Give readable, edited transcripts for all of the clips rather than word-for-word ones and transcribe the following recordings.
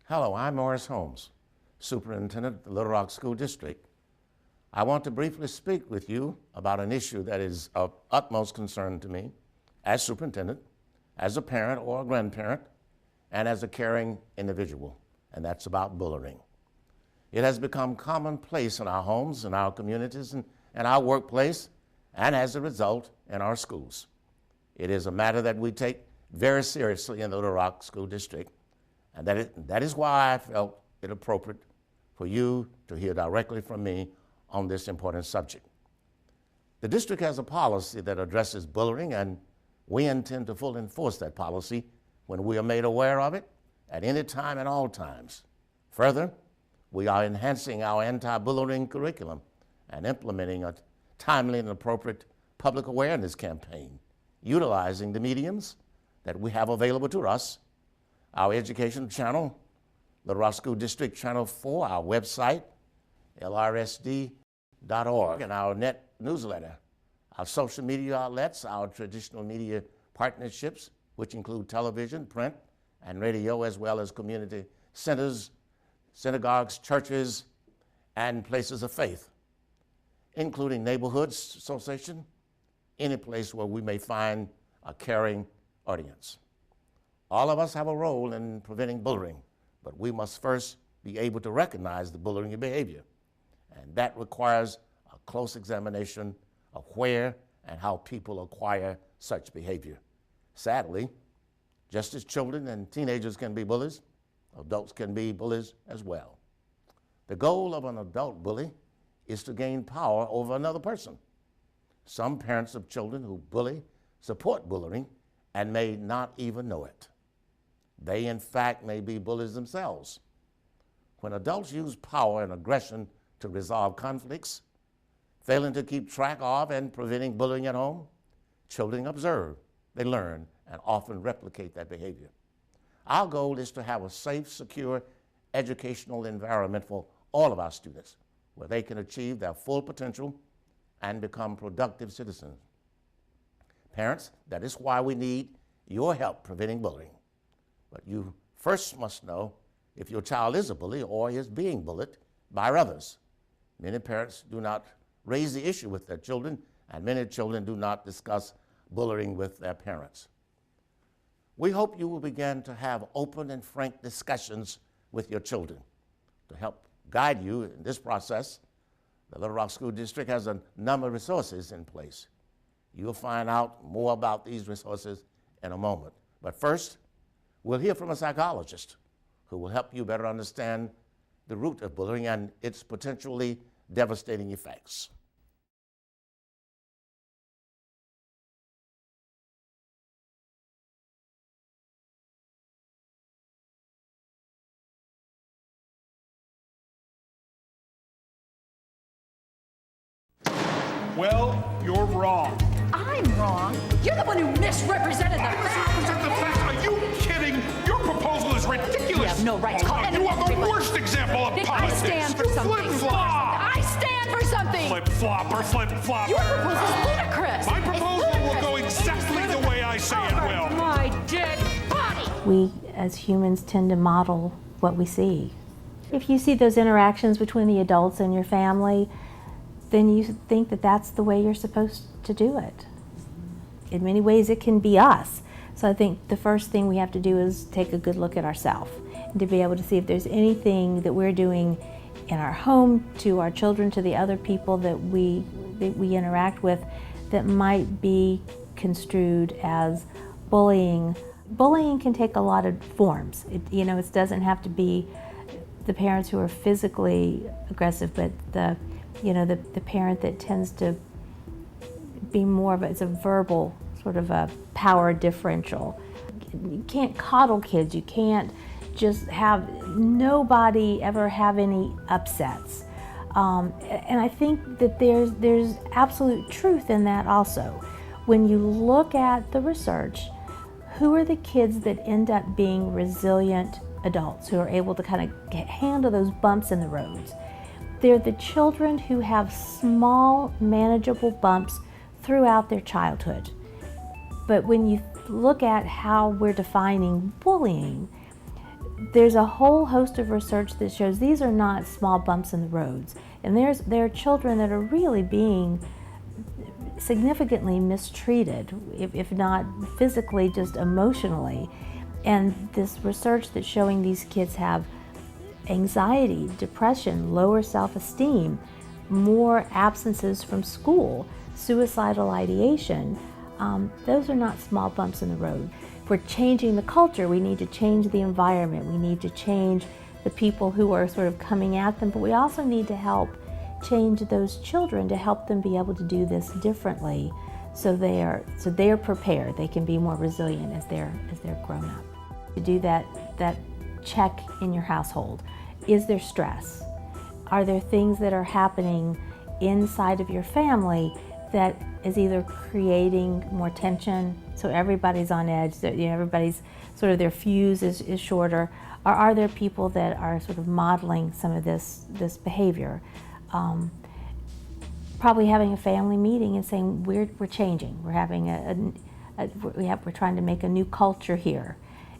Hello, I'm Morris Holmes, Superintendent of the Little Rock School District. I want to briefly speak with you about an issue that is of utmost concern to me as superintendent, as a parent or a grandparent, and as a caring individual, and that's about bullying. It has become commonplace in our homes, in our communities, and our workplace, and as a result, in our schools. It is a matter that we take very seriously in the Little Rock School District, and that is why I felt it appropriate for you to hear directly from me on this important subject. The district has a policy that addresses bullying, and we intend to fully enforce that policy when we are made aware of it at any time and all times. Further, we are enhancing our anti-bullying curriculum and implementing a timely and appropriate public awareness campaign, utilizing the mediums that we have available to us, our education channel, Little Rock School District Channel 4, our website, LRSD.org, and our net newsletter, our social media outlets, our traditional media partnerships, which include television, print, and radio, as well as community centers, synagogues, churches, and places of faith, including neighborhoods association, any place where we may find a caring audience. All of us have a role in preventing bullying, but we must first be able to recognize the bullying behavior, and that requires a close examination of where and how people acquire such behavior. Sadly, just as children and teenagers can be bullies, adults can be bullies as well. The goal of an adult bully is to gain power over another person. Some parents of children who bully support bullying and may not even know it. They, in fact, may be bullies themselves. When adults use power and aggression to resolve conflicts, failing to keep track of and preventing bullying at home, children observe, they learn, and often replicate that behavior. Our goal is to have a safe, secure, educational environment for all of our students, where they can achieve their full potential and become productive citizens. Parents, that is why we need your help preventing bullying. But you first must know if your child is a bully or is being bullied by others. Many parents do not raise the issue with their children, and many children do not discuss bullying with their parents. We hope you will begin to have open and frank discussions with your children. To help guide you in this process, the Little Rock School District has a number of resources in place. You'll find out more about these resources in a moment. But first, we'll hear from a psychologist who will help you better understand the root of bullying and its potentially devastating effects. Well, you're wrong. I'm wrong. You're the one who misrepresented the facts. Misrepresent the facts? Are you kidding? Your proposal is ridiculous. You have no right to call anyone. You are the everybody. worst example of Nick, politics. I stand for something. Flip-flop. I stand for something. Flip-flopper, flip-flopper. Your proposal is ludicrous. My proposal will go exactly the way I say it will. My dead body. We as humans tend to model what we see. If you see those interactions between the adults and your family, then you think that that's the way you're supposed to do it. In many ways, it can be us. So I think the first thing we have to do is take a good look at ourselves and to be able to see if there's anything that we're doing in our home, to our children, to the other people that we interact with that might be construed as bullying. Bullying can take a lot of forms. It doesn't have to be the parents who are physically aggressive, but the parent that tends to be more of it's a verbal sort of a power differential. You can't coddle kids. You can't just have nobody ever have any upsets. And I think that there's absolute truth in that also. When you look at the research, who are the kids that end up being resilient adults who are able to kind of handle those bumps in the roads? They're the children who have small, manageable bumps throughout their childhood. But when you look at how we're defining bullying, There's a whole host of research that shows these are not small bumps in the roads. And there are children that are really being significantly mistreated, if not physically, just emotionally. And this research that's showing these kids have anxiety, depression, lower self-esteem, more absences from school, suicidal ideation, those are not small bumps in the road. If we're changing the culture, we need to change the environment, we need to change the people who are sort of coming at them, but we also need to help change those children to help them be able to do this differently so they are prepared, they can be more resilient as they're grown up. To do that check in your household. Is there stress? Are there things that are happening inside of your family that is either creating more tension, so everybody's on edge, that everybody's sort of their fuse is shorter, or are there people that are sort of modeling some of this behavior? Probably having a family meeting and saying we're changing. We're having we're trying to make a new culture here,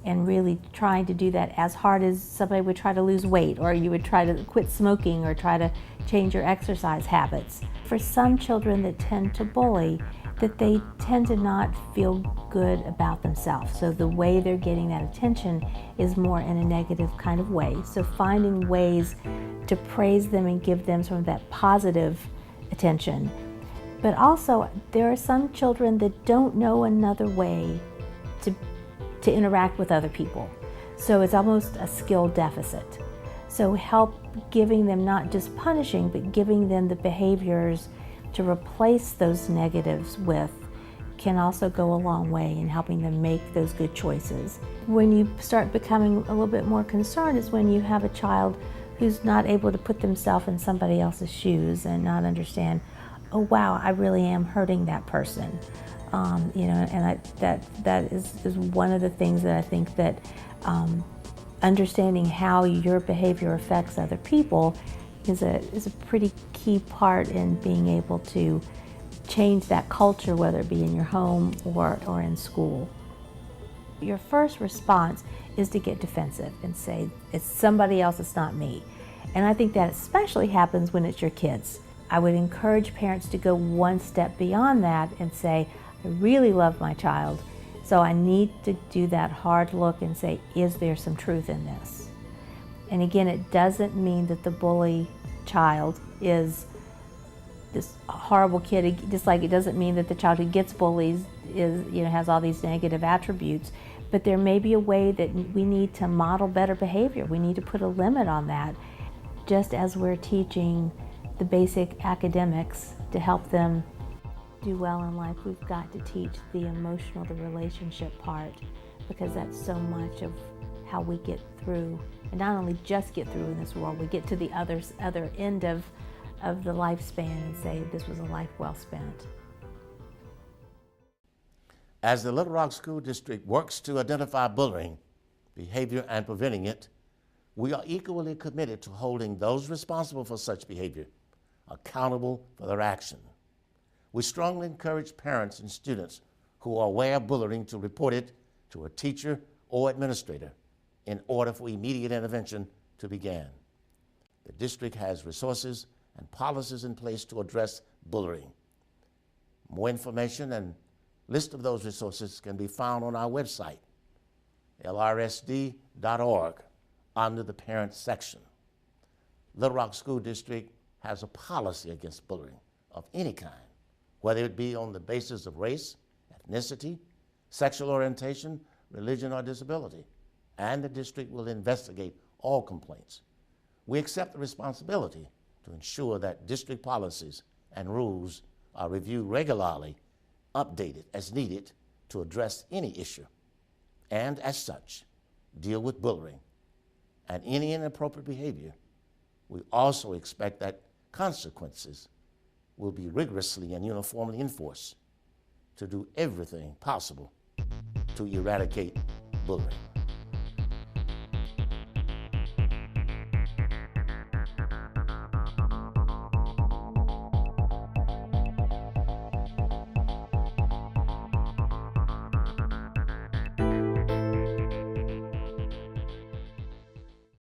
and really trying to do that as hard as somebody would try to lose weight, or you would try to quit smoking, or try to change your exercise habits. For some children that tend to bully, that they tend to not feel good about themselves. So the way they're getting that attention is more in a negative kind of way. So finding ways to praise them and give them some of that positive attention. But also, there are some children that don't know another way to interact with other people. So it's almost a skill deficit. So help giving them, not just punishing, but giving them the behaviors to replace those negatives with can also go a long way in helping them make those good choices. When you start becoming a little bit more concerned is when you have a child who's not able to put themselves in somebody else's shoes and not understand, oh wow, I really am hurting that person. And that is one of the things that I think that understanding how your behavior affects other people is a pretty key part in being able to change that culture, whether it be in your home or in school. Your first response is to get defensive and say, it's somebody else, it's not me. And I think that especially happens when it's your kids. I would encourage parents to go one step beyond that and say, I really love my child, so I need to do that hard look and say, is there some truth in this? And again, it doesn't mean that the bully child is this horrible kid, just like it doesn't mean that the child who gets bullied has all these negative attributes, but there may be a way that we need to model better behavior. We need to put a limit on that, just as we're teaching the basic academics to help them do well in life. We've got to teach the emotional, the relationship part, because that's so much of how we get through, and not only just get through in this world, we get to the other end of the lifespan and say this was a life well spent. As the Little Rock School District works to identify bullying behavior and preventing it, we are equally committed to holding those responsible for such behavior accountable for their action. We strongly encourage parents and students who are aware of bullying to report it to a teacher or administrator in order for immediate intervention to begin. The district has resources and policies in place to address bullying. More information and list of those resources can be found on our website, LRSD.org, under the Parents section. Little Rock School District has a policy against bullying of any kind, whether it be on the basis of race, ethnicity, sexual orientation, religion, or disability, and the district will investigate all complaints. We accept the responsibility to ensure that district policies and rules are reviewed regularly, updated as needed to address any issue, and as such, deal with bullying and any inappropriate behavior. We also expect that consequences will be rigorously and uniformly enforced to do everything possible to eradicate bullying.